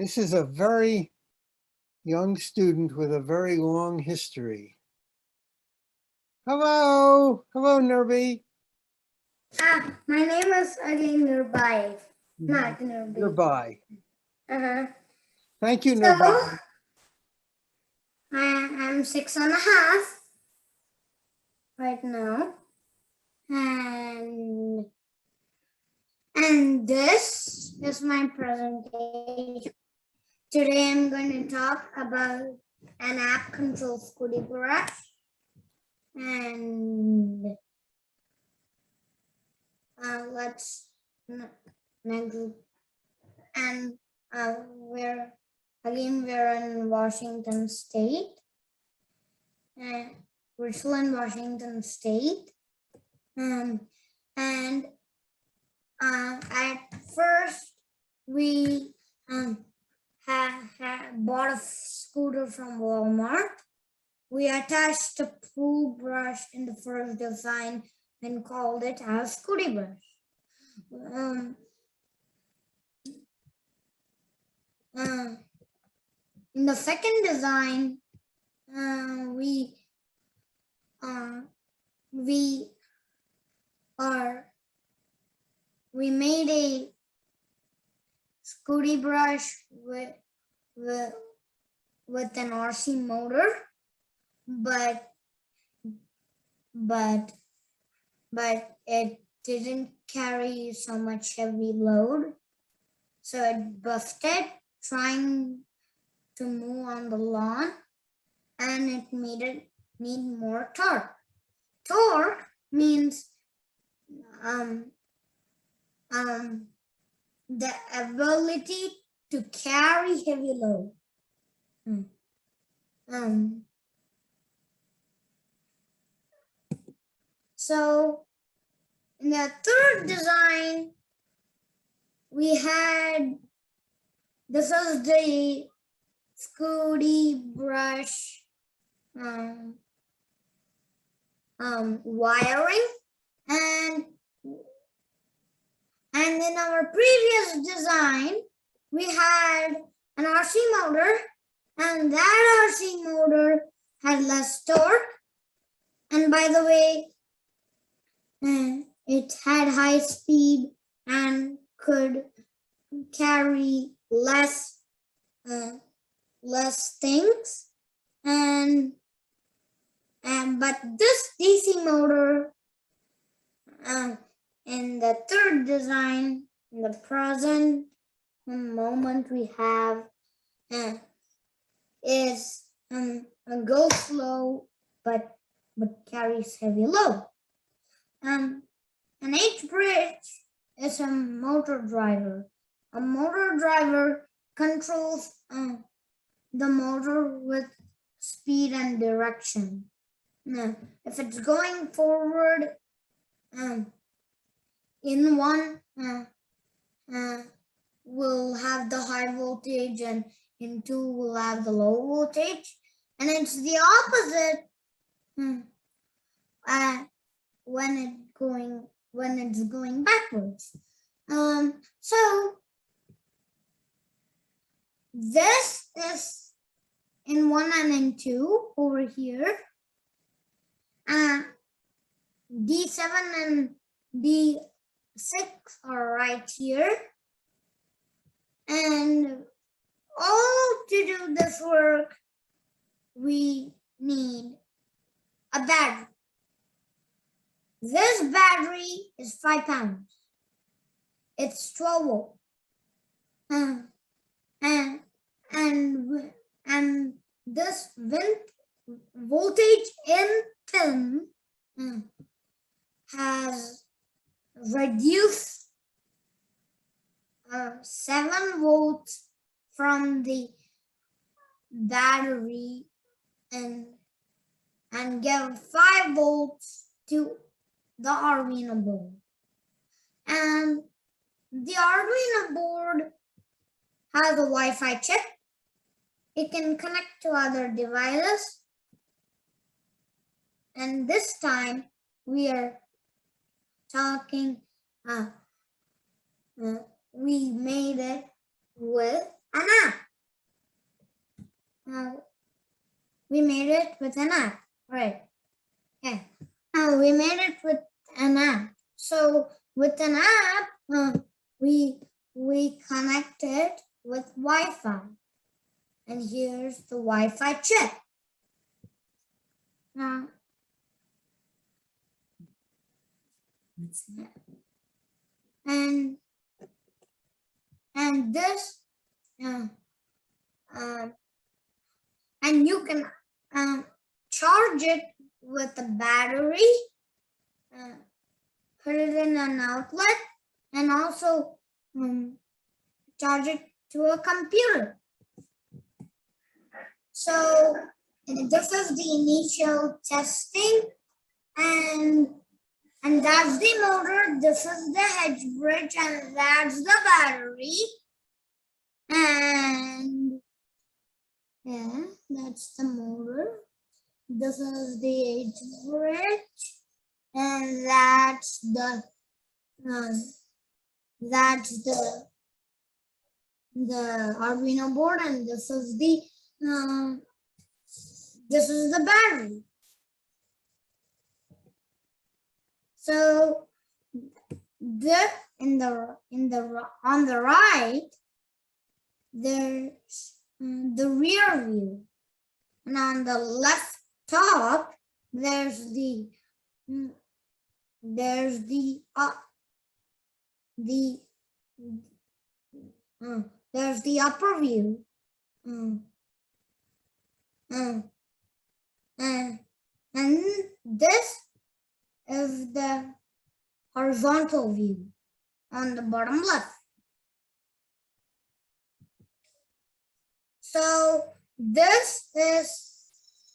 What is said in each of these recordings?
This is a very young student with a very long history. Hello, Nirbhuy. My name is Nirbhuy, not Nirbhuy. Nirbhuy. Uh-huh. Thank you, So, Nirbhuy. I'm 6.5 right now. And this is my presentation. Today I'm going to talk about an app control Scooty brush. And let's next. And we're in Washington State, Richland, Washington State. And at first we bought a scooter from Walmart. We attached a pool brush in the first design and called it our Scooty brush. In the second design, we made a Scooty brush with an RC motor, but it didn't carry so much heavy load, so it busted trying to move on the lawn, and it need more torque. Torque means the ability to carry heavy load. So in the third design, we had, this is the Scooty brush wiring, and in our previous design, we had an RC motor, and that RC motor had less torque. And by the way, it had high speed and could carry less things. But this DC motor, in the third design, in the present moment we have, is goes slow but carries heavy load. An H-bridge is a motor driver. A motor driver controls the motor with speed and direction. Now, if it's going forward, in one we'll have the high voltage, and in two we'll have the low voltage, and it's the opposite when it's going backwards. So this is in 1 and in 2 over here. D7 and D6 are right here. And all to do this work, we need a battery. This battery is 5 pounds. It's 12 volt. And this voltage in pin has reduced 7 volts from the battery and give 5 volts to the Arduino board. And the Arduino board has a Wi-Fi chip. It can connect to other devices. And this time we are talking, we made it with an app. We made it with an app, right? Yeah. We made it with an app. So with an app, we connected with Wi-Fi. And here's the Wi-Fi chip. And this and you can charge it with a battery, put it in an outlet, and also charge it to a computer. So this is the initial testing, and that's the motor, this is the hedge bridge, and that's the battery. And yeah, that's the motor. This is the hedge bridge, and that's the Arduino board, and this is the battery. So on the right, there's the rear view, and on the left top there's the upper view. And this is the horizontal view on the bottom left. So this is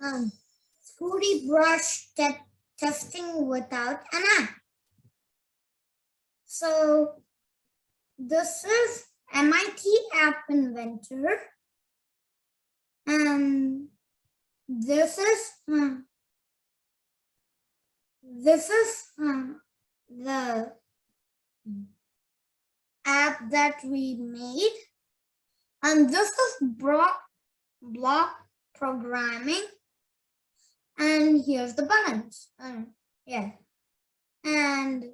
Scooty brush testing without an app. So this is MIT App Inventor, and this is the app that we made, and this is block programming, and here's the buttons. Yeah, and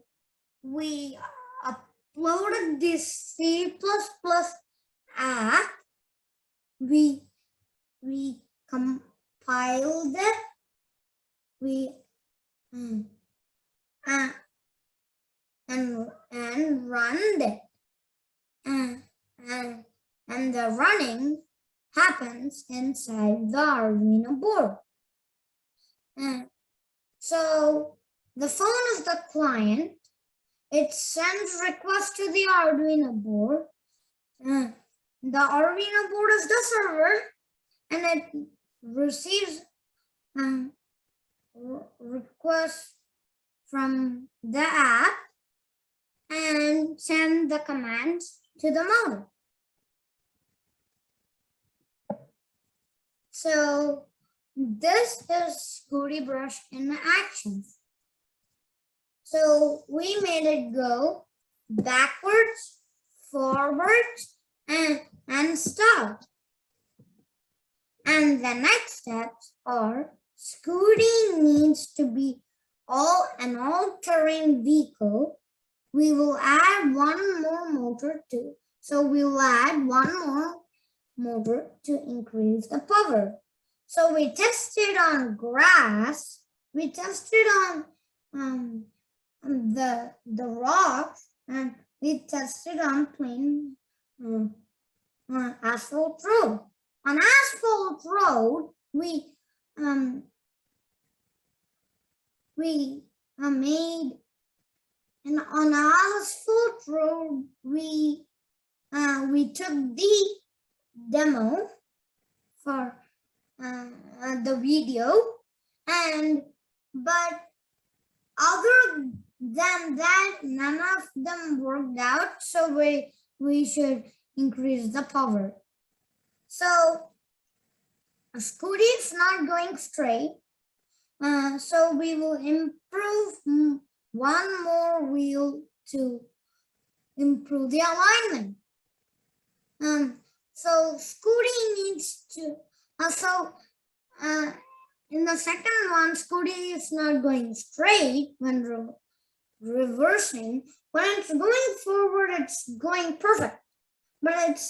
we uploaded this C++ app. We compiled it. We and run it. And the running happens inside the Arduino board. So the phone is the client. It sends requests to the Arduino board. The Arduino board is the server, and it receives requests from the app and send the commands to the motor. So this is Scooty brush in action. So we made it go backwards, forwards, and stop. And the next steps are Scooty needs to be an all-terrain vehicle. We will add one more motor too. So we will add one more motor to increase the power. So we tested on grass. We tested on the rocks, and we tested on plain asphalt road. On asphalt road, we made, and on asphalt road we took the demo for the video, but other than that, none of them worked out. So we should increase the power. So Scooty is not going straight. So we will improve one more wheel to improve the alignment. So Scooty needs to also in the second one, Scooty is not going straight when reversing. When it's going forward, it's going perfect. But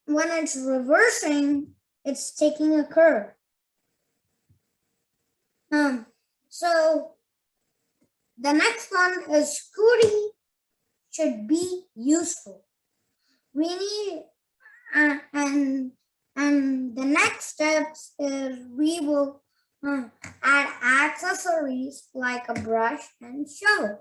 when it's reversing, it's taking a curve. So the next one is Scooty should be useful. We need and the next steps is we will add accessories like a brush and shovel.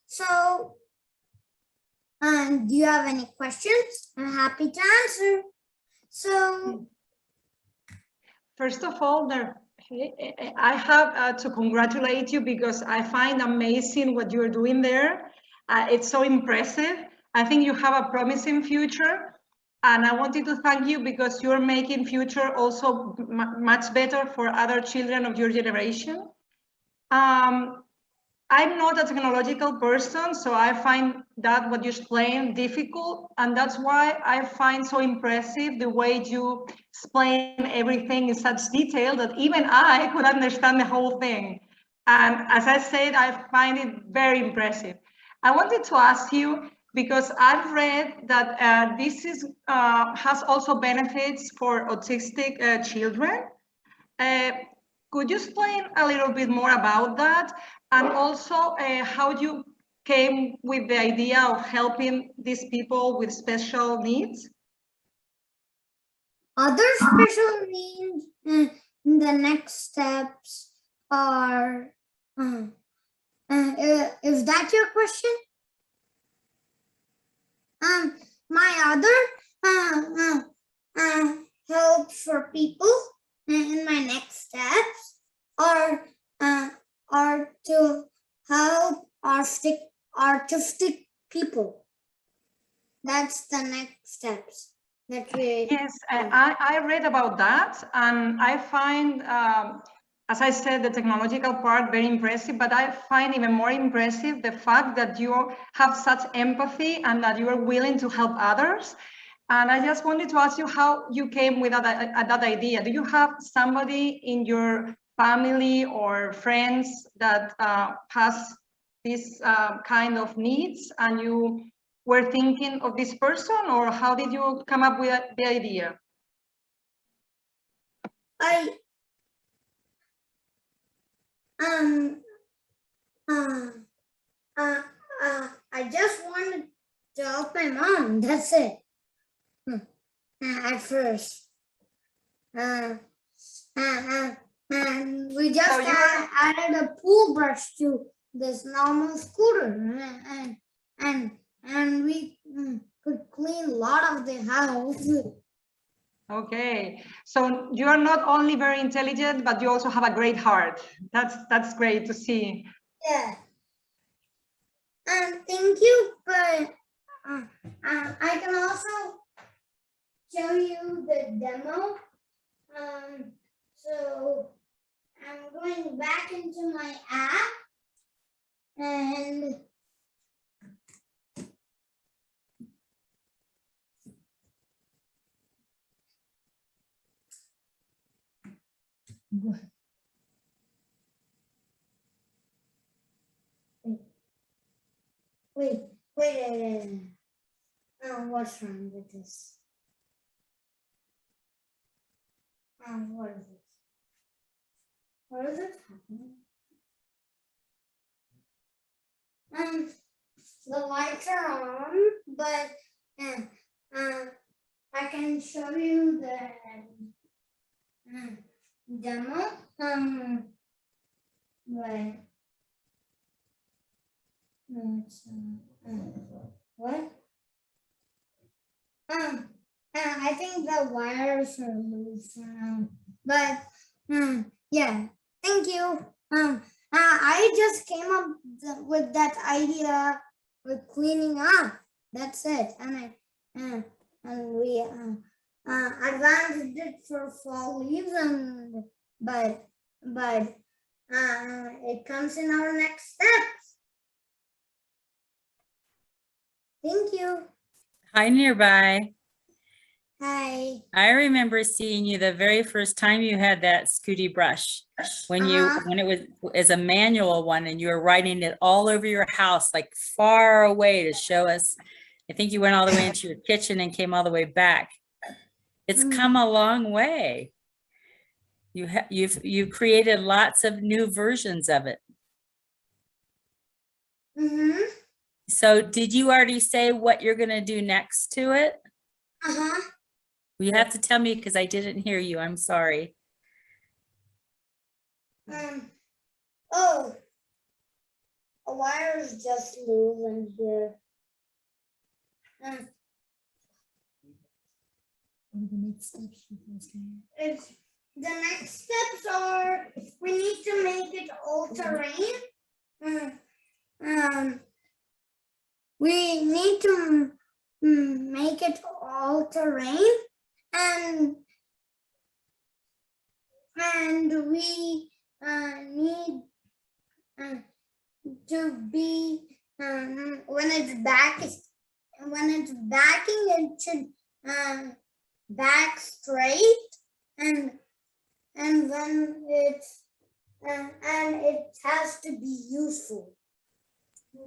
So do you have any questions? I'm happy to answer. So first of all, I have to congratulate you because I find amazing what you're doing there. It's so impressive. I think you have a promising future. And I wanted to thank you because you're making future also much better for other children of your generation. I'm not a technological person, so I find that what you explain difficult, and that's why I find so impressive the way you explain everything in such detail that even I could understand the whole thing. And as I said, I find it very impressive. I wanted to ask you, because I've read that this has also benefits for autistic children. Could you explain a little bit more about that? And also how you came with the idea of helping these people with special needs? Other special needs in the next steps are, is that your question? My other help for people in my next steps are to help artistic people. That's the next steps that we. Yes, I read about that, and I find, as I said, the technological part very impressive, but I find even more impressive the fact that you have such empathy and that you are willing to help others. And I just wanted to ask you how you came with that idea. Do you have somebody in your family or friends that has this kind of needs and you were thinking of this person, or how did you come up with the idea? I just wanted to help my mom. That's it. At first. And we just added a pool brush to this normal scooter, and we could clean a lot of the house. Okay, so you are not only very intelligent, but you also have a great heart. That's great to see. Yeah. Thank you, but I can also show you the demo. So I'm going back into my app and wait. What's wrong with this? What is this? What is it happening? The lights are on, but I can show you the demo. But no, it's what? I think the wires are loose now, but yeah. Thank you. I just came up with that idea with cleaning up. That's it, and we advanced it for fall leaves, but it comes in our next steps. Thank you. Hi, Nirbhuy. Hi. I remember seeing you the very first time you had that Scooty brush when it was as a manual one and you were writing it all over your house, like far away to show us. I think you went all the way into your kitchen and came all the way back. It's come a long way. You've created lots of new versions of it. Mm-hmm. So did you already say what you're going to do next to it? Uh-huh. You have to tell me because I didn't hear you. I'm sorry. Oh, a wire is just loose in here. The next steps are we need to make it all terrain. We need to make it all terrain and we need to be when it's backing it should back straight and when it's and it has to be useful.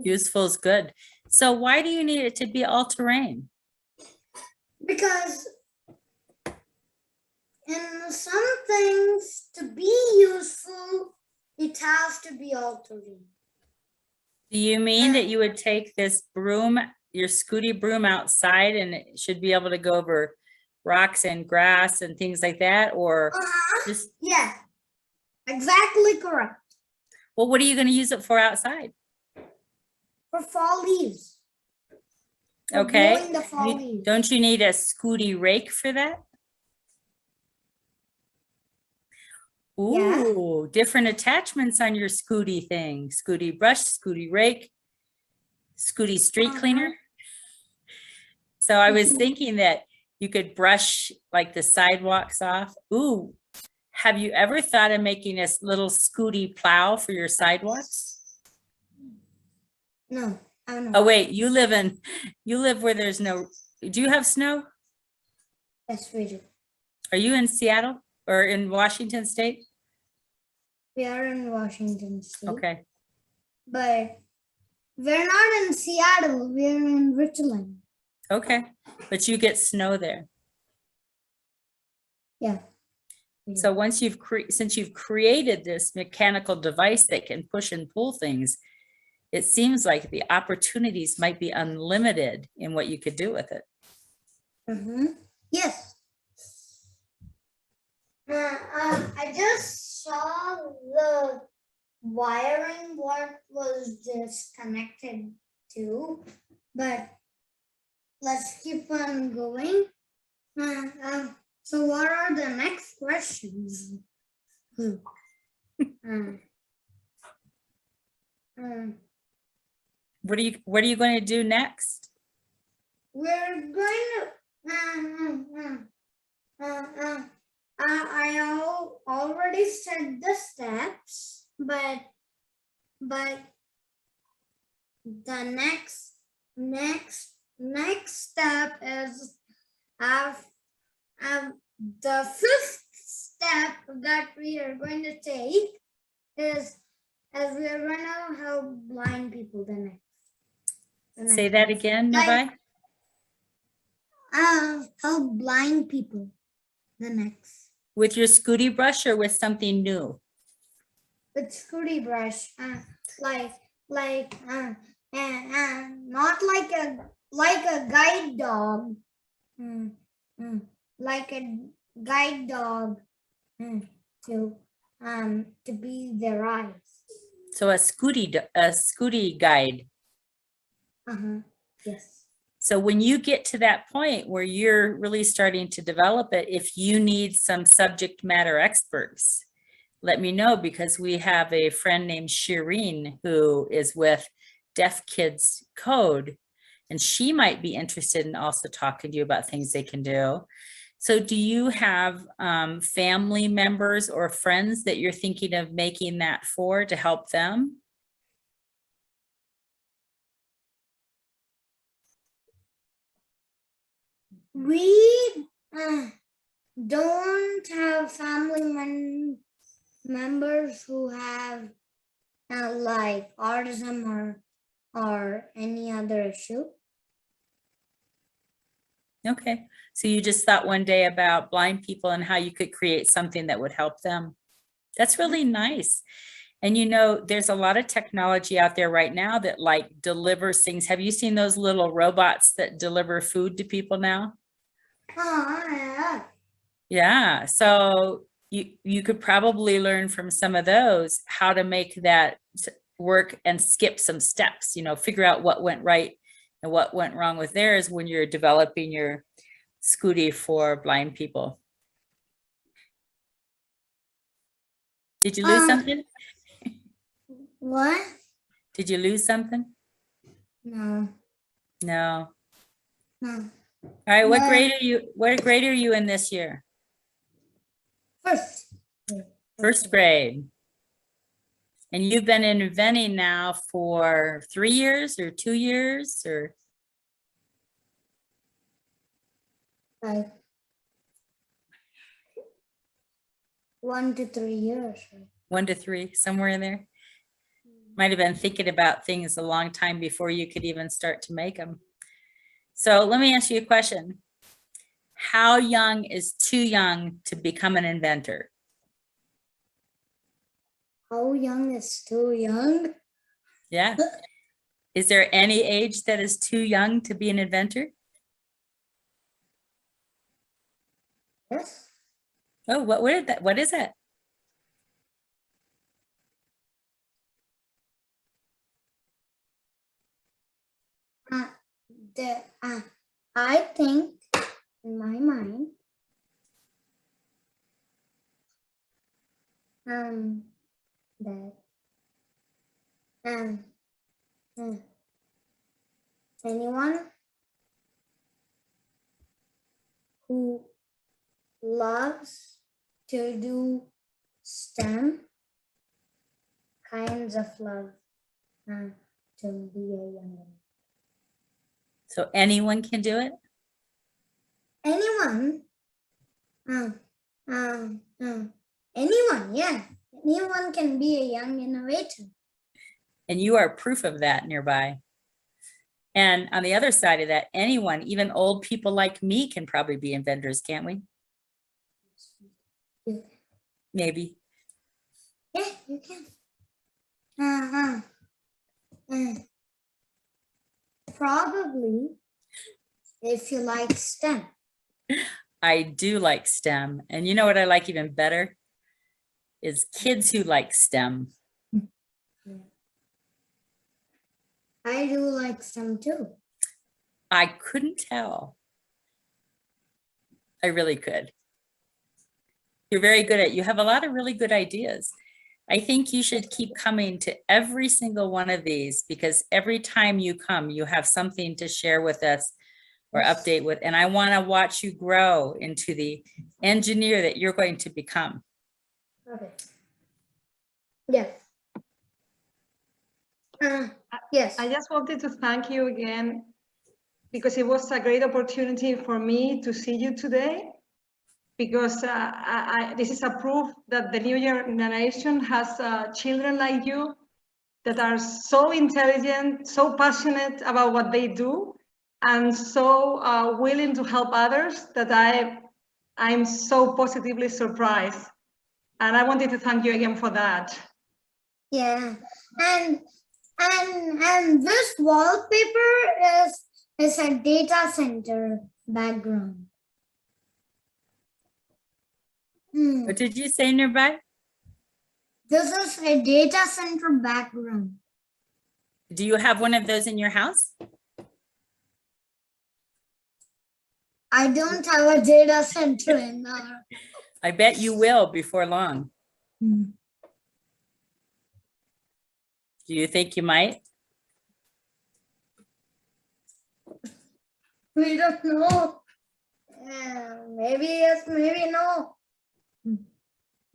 Useful is good. So why do you need it to be all terrain? Because in some things to be useful, it has to be all terrain. Do you mean that you would take this broom, your Scooty broom outside and it should be able to go over rocks and grass and things like that? Or just, Yeah, exactly correct. well, what are you going to use it for outside? For fall leaves. For Okay. blowing the fall leaves. Don't you need a Scooty rake for that? Yeah. Ooh, different attachments on your Scooty thing. Scooty brush, Scooty rake, Scooty street cleaner. So I was thinking that you could brush like the sidewalks off. Ooh, have you ever thought of making a little Scooty plow for your sidewalks? No, I don't know. Oh wait, you live where there's no, do you have snow? Yes, we do. Are you in Seattle or in Washington State? We are in Washington State. Okay. But we're not in Seattle, we're in Richland. Okay, but you get snow there. Yeah. So once since you've created this mechanical device that can push and pull things, it seems like the opportunities might be unlimited in what you could do with it. Yes. I just saw the wiring what was disconnected to, but let's keep on going. So what are the next questions? What are you going to do next? We're going to I already said the steps, but the next step is the fifth step that we are going to take is as we are going to help blind people. The next Say that again, Nirbhuy. Help blind people. The next. With your Scooty brush or with something new? With Scooty brush, not like a guide dog, like a guide dog to be their eyes. So a Scooty guide. Yes. So when you get to that point where you're really starting to develop it, if you need some subject matter experts, let me know, because we have a friend named Shireen who is with Deaf Kids Code, and she might be interested in also talking to you about things they can do. So do you have family members or friends that you're thinking of making that for to help them? We don't have members who have like autism or any other issue. Okay, so you just thought one day about blind people and how you could create something that would help them. That's really nice. And you know, there's a lot of technology out there right now that like delivers things. Have you seen those little robots that deliver food to people now? Oh, yeah. Yeah, so you could probably learn from some of those how to make that work and skip some steps, you know, figure out what went right and what went wrong with theirs when you're developing your Scooty for blind people. Did you lose something? What? Did you lose something? No. No. No. All right, what No. grade are you in this year? First. First grade. And you've been inventing now for 3 years or 2 years or? Like 1 to 3 years. 1 to 3, somewhere in there. Might have been thinking about things a long time before you could even start to make them. So let me ask you a question. How young is too young to become an inventor? How young is too young? Yeah. Is there any age that is too young to be an inventor? Yes. Oh, what is that? I think in my mind, that anyone who loves to do STEM kinds of love to be a young one. So anyone can do it? Anyone, anyone, yeah, anyone can be a young innovator. And you are proof of that Nirbhuy. And on the other side of that, anyone, even old people like me can probably be inventors, can't we? Yeah. Maybe. Yeah, you can. Probably if you like STEM. I do like STEM. And you know what I like even better? Is kids who like STEM. Yeah. I do like STEM too. I couldn't tell. I really could. You're very good at, you have a lot of really good ideas. I think you should keep coming to every single one of these because every time you come, you have something to share with us or update with. And I want to watch you grow into the engineer that you're going to become. Okay. Yes. Yes. I just wanted to thank you again because it was a great opportunity for me to see you today. Because this is a proof that the new generation has children like you that are so intelligent, so passionate about what they do, and so willing to help others that I'm so positively surprised. And I wanted to thank you again for that. Yeah, and this wallpaper is a data center background. What did you say, Nirbhuy? This is a data center background. Do you have one of those in your house? I don't have a data center in our. I bet you will before long. Do you think you might? We don't know. Maybe yes, maybe no.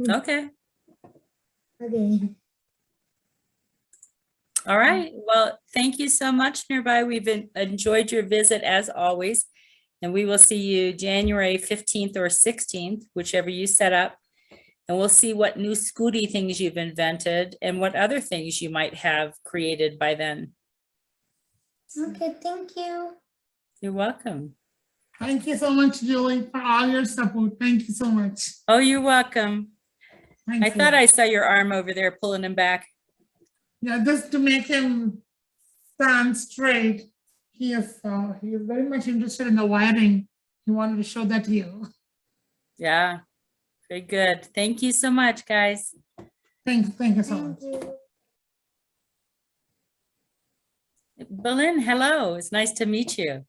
Okay. Okay. All right. Well, thank you so much, Nirbhuy. We've enjoyed your visit as always. And we will see you January 15th or 16th, whichever you set up. And we'll see what new Scooty things you've invented and what other things you might have created by then. Okay, thank you. You're welcome. Thank you so much, Julie, for all your support. Thank you so much. Oh, you're welcome. Thank I you. thought I saw your arm over there pulling him back. Yeah, just to make him stand straight. He is very much interested in the wiring. He wanted to show that to you. Yeah, very good. Thank you so much, guys. Thank you so much. Thank you. Berlin, hello. It's nice to meet you.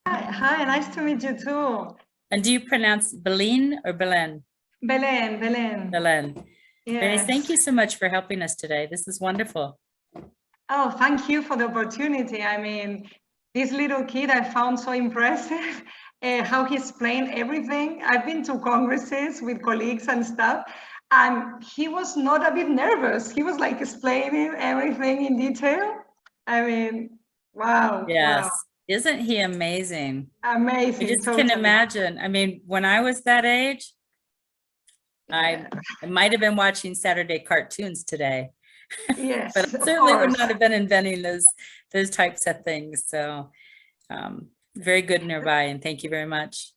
Hi, nice to meet you too. And do you pronounce Berlin or Belen? Belen, Belen. Belen. Very nice. Yes. Thank you so much for helping us today. This is wonderful. Oh, thank you for the opportunity. I mean, this little kid I found so impressive, how he explained everything. I've been to congresses with colleagues and stuff, and he was not a bit nervous. He was like explaining everything in detail. I mean, wow. Yes. Wow. Isn't he amazing? Amazing. I just totally. can imagine. I mean, when I was that age, I might have been watching Saturday cartoons today, Yes, but I of certainly would course. not have been inventing those types of things. So very good, Nirbhuy, and thank you very much.